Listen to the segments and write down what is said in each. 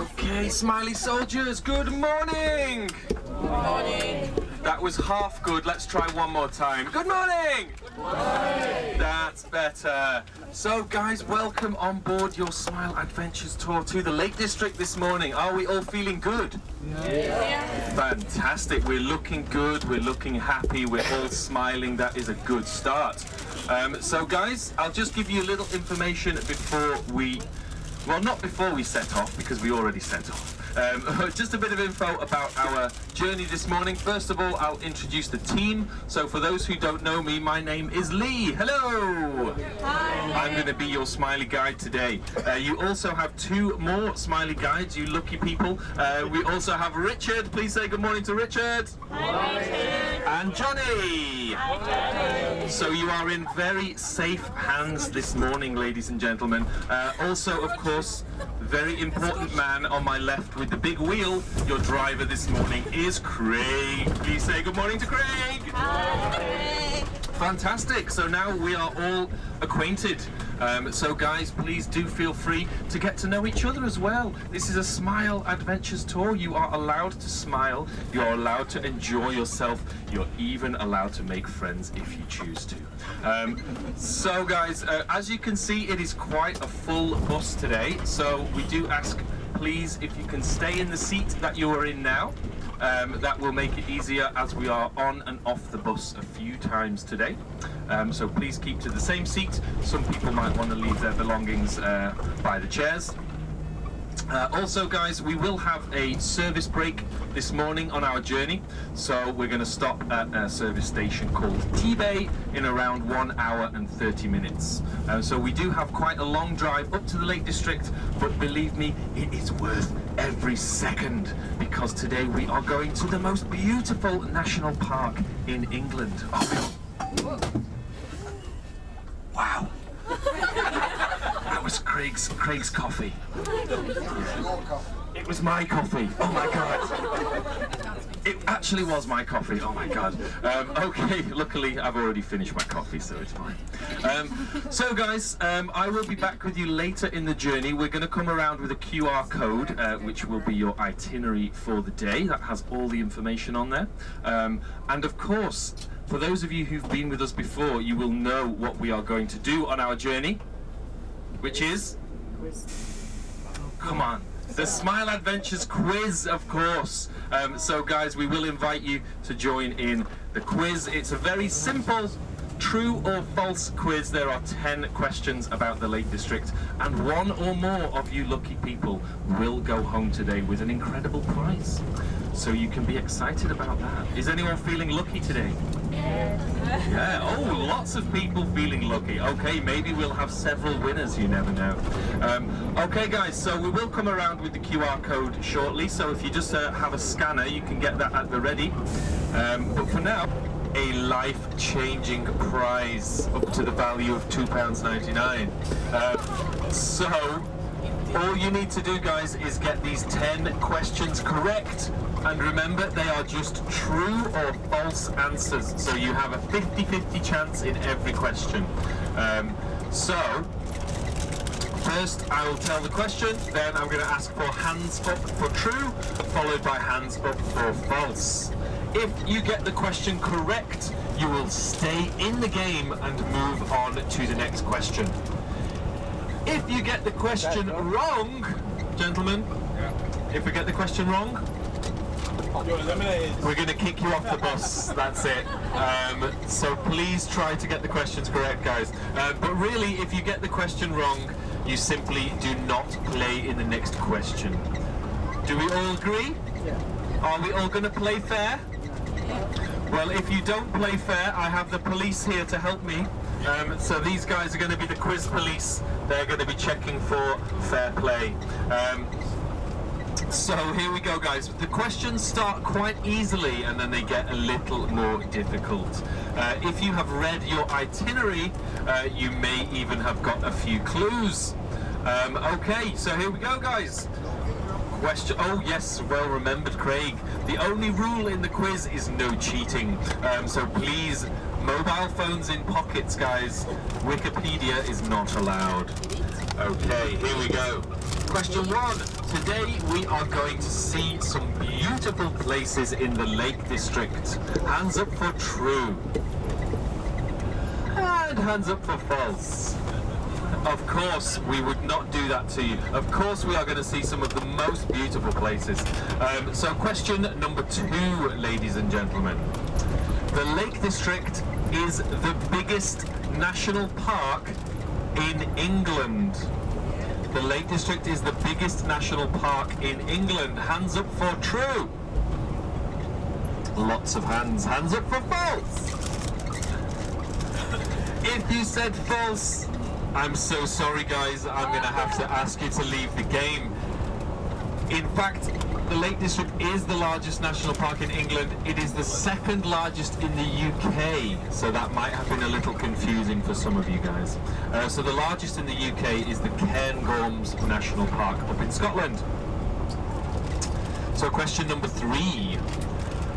Okay, smiley soldiers, good morning! Good morning. That was half good, let's try one more time. Good morning! Good morning! That's better. So guys, welcome on board your Smile Adventures tour to the Lake District this morning. Are we all feeling good? Yeah. Fantastic, we're looking good, we're looking happy, we're all smiling, that is a good start. So guys, I'll just give you a little information before we, well not before we set off, because we already set off. Just a bit of info about our journey this morning. First of all, I'll introduce the team. So for those who don't know me, my name is Lee. Hello! Hi. I'm going to be your smiley guide today. You also have two more smiley guides, you lucky people. We also have Richard. Please say good morning to Richard. Hi, Richard. And Johnny. Hi, Johnny. So you are in very safe hands this morning, ladies and gentlemen. Also, of course, very important man on my left with the big wheel, your driver this morning is Craig. Please say good morning to Craig. Hi, Craig. Fantastic, so now we are all acquainted. So guys, please do feel free to get to know each other as well. This is a Smile Adventures tour. You are allowed to smile, you are allowed to enjoy yourself, you're even allowed to make friends if you choose to. So guys, as you can see, it is quite a full bus today, so we do ask, please, if you can stay in the seat that you are in now. That will make it easier as we are on and off the bus a few times today. So please keep to the same seat. Some people might want to leave their belongings by the chairs. Also guys, we will have a service break this morning on our journey. So we're going to stop at a service station called T-Bay in around 1 hour and 30 minutes. So we do have quite a long drive up to the Lake District, but believe me, it is worth every second, because today we are going to the most beautiful national park in England. Oh, wow. That was Craig's coffee. It was my coffee. Oh my god. It actually was my coffee. Oh my god. Okay, luckily I've already finished my coffee, so it's fine. So guys, I will be back with you later in the journey. We're going to come around with a QR code, which will be your itinerary for the day. That has all the information on there. And of course, for those of you who've been with us before, you will know what we are going to do on our journey, which is... Come on. The Smile Adventures quiz, of course. So guys, we will invite you to join in the quiz. It's a very simple true or false quiz. There are 10 questions about the Lake District, and one or more of you lucky people will go home today with an incredible prize. So you can be excited about that. Is anyone feeling lucky today? Yeah, oh, lots of people feeling lucky. Okay, maybe we'll have several winners, you never know. Okay guys, so we will come around with the QR code shortly, so if you just have a scanner, you can get that at the ready. But for now, a life-changing prize up to the value of £2.99. So, all you need to do, guys, is get these 10 questions correct. And remember, they are just true or false answers. So you have a 50-50 chance in every question. So, first I will tell the question, then I'm going to ask for hands up for true, followed by hands up for false. If you get the question correct, you will stay in the game and move on to the next question. If you get the question wrong, gentlemen, if we get the question wrong, we're going to kick you off the bus, that's it. So please try to get the questions correct, guys. But really, if you get the question wrong, you simply do not play in the next question. Do we all agree? Yeah. Are we all going to play fair? Yeah. Well, if you don't play fair, I have the police here to help me. So these guys are going to be the quiz police. They're going to be checking for fair play. So here we go, guys. The questions start quite easily and then they get a little more difficult. If you have read your itinerary, you may even have got a few clues. Okay, so here we go, guys. Question. Oh yes, well remembered, Craig. The only rule in the quiz is no cheating. So please Mobile phones in pockets, guys. Wikipedia is not allowed. Okay, here we go. Question 1. Today we are going to see some beautiful places in the Lake District. Hands up for true. And hands up for false. Of course, we would not do that to you. Of course, we are going to see some of the most beautiful places. So question number 2, ladies and gentlemen. The Lake District is the biggest national park in England. The Lake District is the biggest national park in England. Hands up for true. Lots of hands. Hands up for false. If you said false, I'm so sorry, guys. I'm going to have to ask you to leave the game. In fact, the Lake District is the largest national park in England. It is the second largest in the UK, so that might have been a little confusing for some of you guys. So the largest in the UK is the Cairngorms National Park up in Scotland. So question number 3.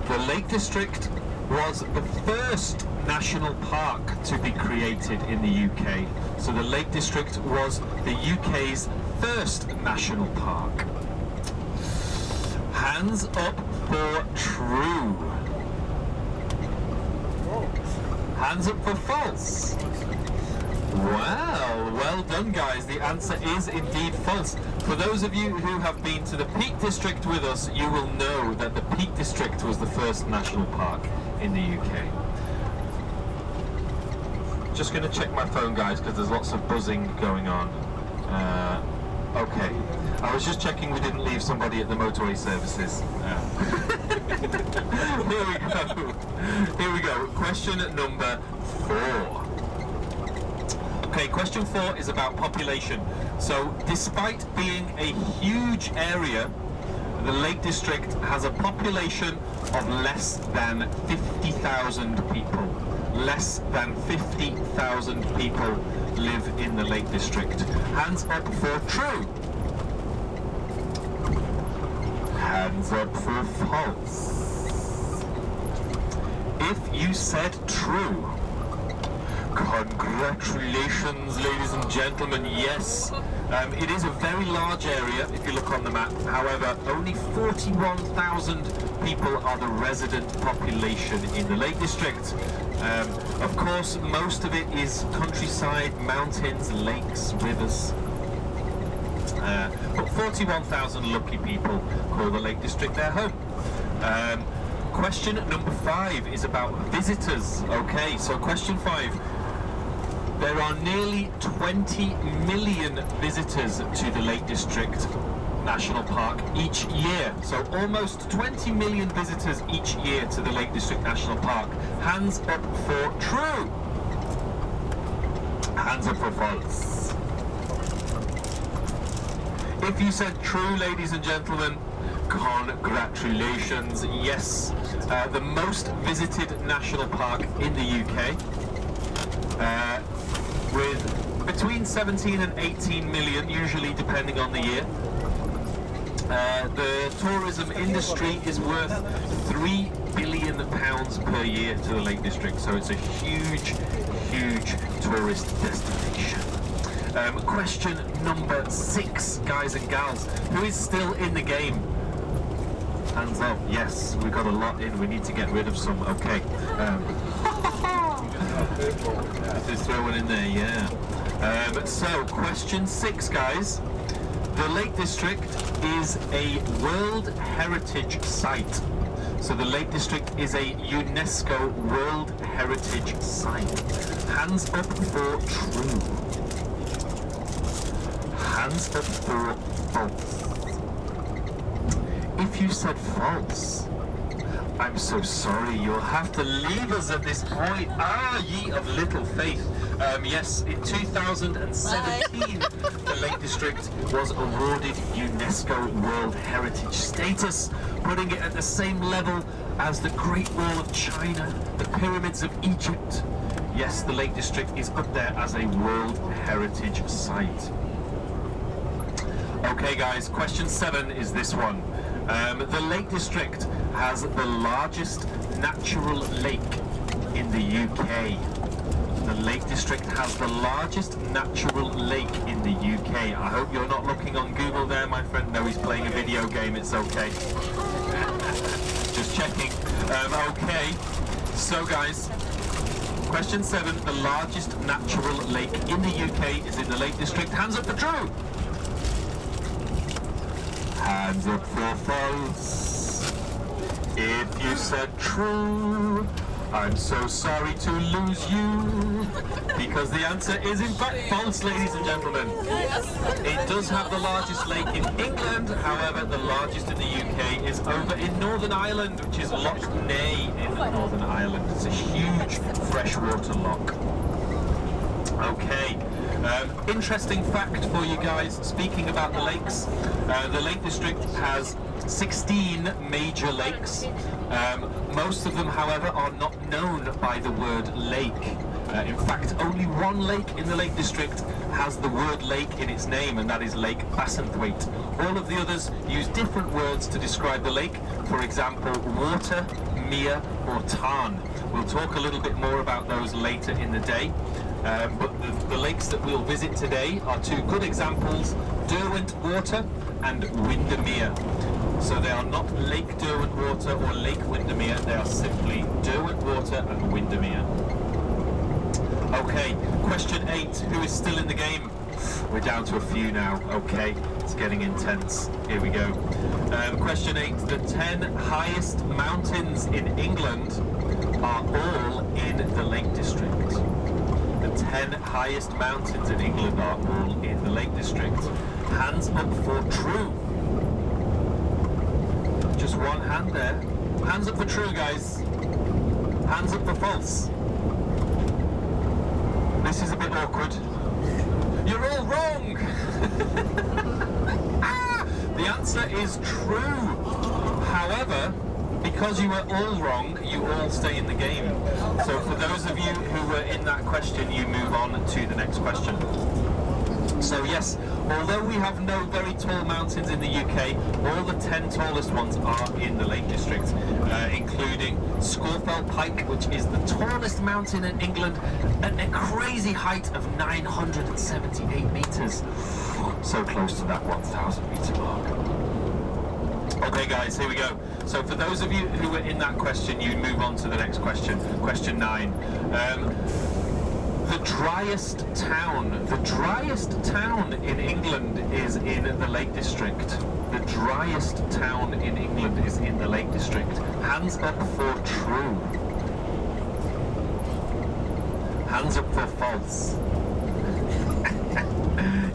The Lake District was the first national park to be created in the UK. So the Lake District was the UK's first national park. Hands up for true. Hands up for false. Wow, well done, guys. The answer is indeed false. For those of you who have been to the Peak District with us, you will know that the Peak District was the first national park in the UK. Just going to check my phone, guys, because there's lots of buzzing going on. Okay. I was just checking we didn't leave somebody at the motorway services. Here we go. Here we go. Question number 4. Okay, question 4 is about population. So, despite being a huge area, the Lake District has a population of less than 50,000 people. Less than 50,000 people live in the Lake District. Hands up for true. Hands up for false. If you said true, congratulations, ladies and gentlemen. Yes, it is a very large area if you look on the map. However, only 41,000 people are the resident population in the Lake District. Of course, most of it is countryside, mountains, lakes, rivers. But 41,000 lucky people call the Lake District their home. Question number 5 is about visitors. Okay, so question 5. There are nearly 20 million visitors to the Lake District National Park each year. So almost 20 million visitors each year to the Lake District National Park. Hands up for true. Hands up for false. If you said true, ladies and gentlemen, congratulations. Yes, the most visited national park in the UK. With between 17 and 18 million, usually depending on the year. The tourism industry is worth £3 billion per year to the Lake District, so it's a huge, huge tourist destination. Question number 6, guys and gals. Who is still in the game? Hands up. Yes, we've got a lot in. We need to get rid of some. Okay. Just throw one in there, yeah. So, question 6, guys. The Lake District is a World Heritage Site. So the Lake District is a UNESCO World Heritage Site. Hands up for true. Hands up for false. If you said false, I'm so sorry, you'll have to leave us at this point. Ah, ye of little faith. Yes, in 2017, the Lake District was awarded UNESCO World Heritage status, putting it at the same level as the Great Wall of China, the Pyramids of Egypt. Yes, the Lake District is up there as a World Heritage Site. Okay guys, question 7 is this one. The Lake District has the largest natural lake in the UK? The Lake District has the largest natural lake in the UK. I hope you're not looking on Google there, my friend. No, he's playing a video game, it's okay. Just checking. Okay, so guys, question 7, the largest natural lake in the UK is in the Lake District. Hands up for true! Hands up for false. If you said true, I'm so sorry to lose you, because the answer is in fact false, ladies and gentlemen. It does have the largest lake in England, however the largest in the UK is over in Northern Ireland, which is Loch Ney in Northern Ireland. It's a huge freshwater loch. Okay, interesting fact for you guys, speaking about the lakes, the Lake District has 16 major lakes. Most of them, however, are not known by the word lake. In fact, only one lake in the Lake District has the word lake in its name, and that is Lake Bassenthwaite. All of the others use different words to describe the lake. For example, water, mere, or tarn. We'll talk a little bit more about those later in the day. But the lakes that we'll visit today are two good examples, Derwent Water and Windermere. So they are not Lake Derwent Water or Lake Windermere, they are simply Derwent Water and Windermere. Okay, question 8, who is still in the game? We're down to a few now, okay, it's getting intense. Here we go. Question 8, the 10 highest mountains in England are all in the Lake District. The 10 highest mountains in England are all in the Lake District. Hands up for true. Just one hand there. Hands up for true, guys. Hands up for false. This is a bit awkward. You're all wrong! The answer is true. However, because you were all wrong, you all stay in the game. So for those of you who were in that question, you move on to the next question. So yes, although we have no very tall mountains in the UK, all the 10 tallest ones are in the Lake District, including Scawfell Pike, which is the tallest mountain in England at a crazy height of 978 metres. So close to that 1,000 metre mark. Okay guys, here we go. So for those of you who were in that question, you move on to the next question, question 9. The driest town in England is in the Lake District. The driest town in England is in the Lake District. Hands up for true. Hands up for false.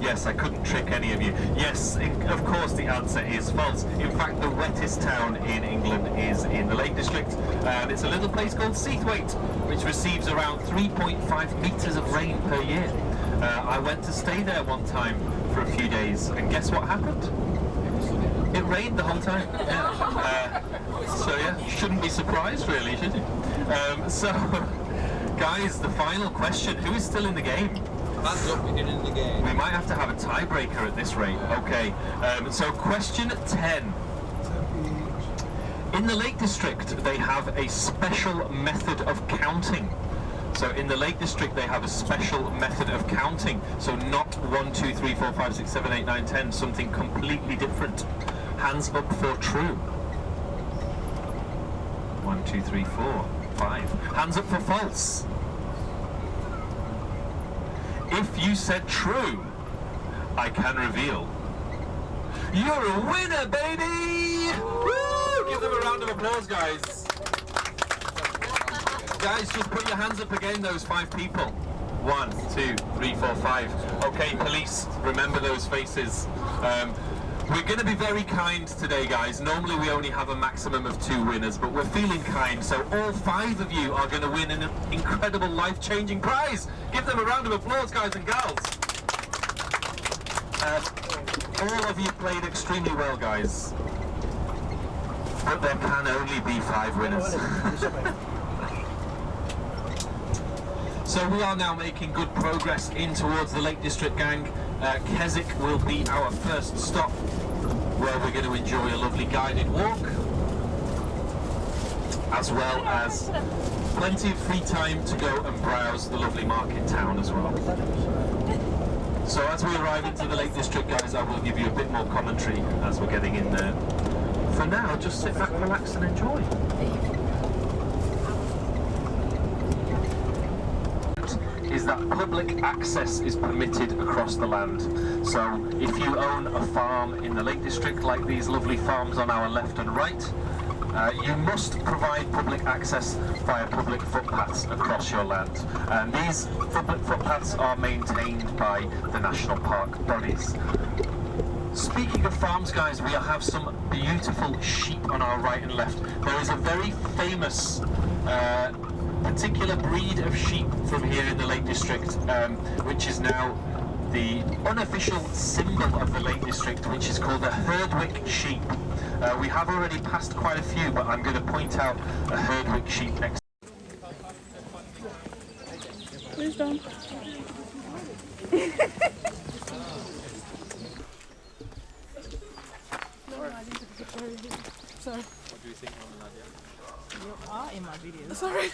Yes, I couldn't trick any of you. Yes, of course the answer is false. In fact, the wettest town in England is in the Lake District. It's a little place called Seathwaite, which receives around 3.5 metres of rain per year. I went to stay there one time for a few days, and guess what happened? It rained the whole time. Yeah. So yeah, you shouldn't be surprised really, should you? So, guys, the final question, who is still in the game? Hands up, you're in the game. We might have to have a tiebreaker at this rate. Okay, so question 10. In the Lake District, they have a special method of counting. So in the Lake District, they have a special method of counting. So not 1, 2, 3, 4, 5, 6, 7, 8, 9, 10, something completely different. Hands up for true. 1, 2, 3, 4, 5. Hands up for false. If you said true, I can reveal you're a winner, baby! Woo! Give them a round of applause, guys. Guys, just put your hands up again, those 5 people. 1, 2, 3, 4, 5. Okay, police, remember those faces. We're going to be very kind today, guys. Normally we only have a maximum of 2 winners, but we're feeling kind, so all 5 of you are going to win an incredible life-changing prize. Give them a round of applause, guys and gals. All of you played extremely well, guys. But there can only be 5 winners. So we are now making good progress in towards the Lake District, gang. Keswick will be our first stop, where we're going to enjoy a lovely guided walk. as well as plenty of free time to go and browse the lovely market town as well. So as we arrive into the Lake District, guys, I will give you a bit more commentary as we're getting in there. For now, just sit back, relax and enjoy. Is that public access is permitted across the land. So if you own a farm in the Lake District, like these lovely farms on our left and right, you must provide public access via public footpaths across your land. And these public footpaths are maintained by the national park bodies. Speaking of farms, guys, we have some beautiful sheep on our right and left. There is a very famous particular breed of sheep from here in the Lake District, which is now the unofficial symbol of the Lake District, which is called the Herdwick sheep. We have already passed quite a few, but I'm going to point out a Herdwick sheep next. Please don't. Sorry. What do you think, Nadia? You are in my video. Sorry.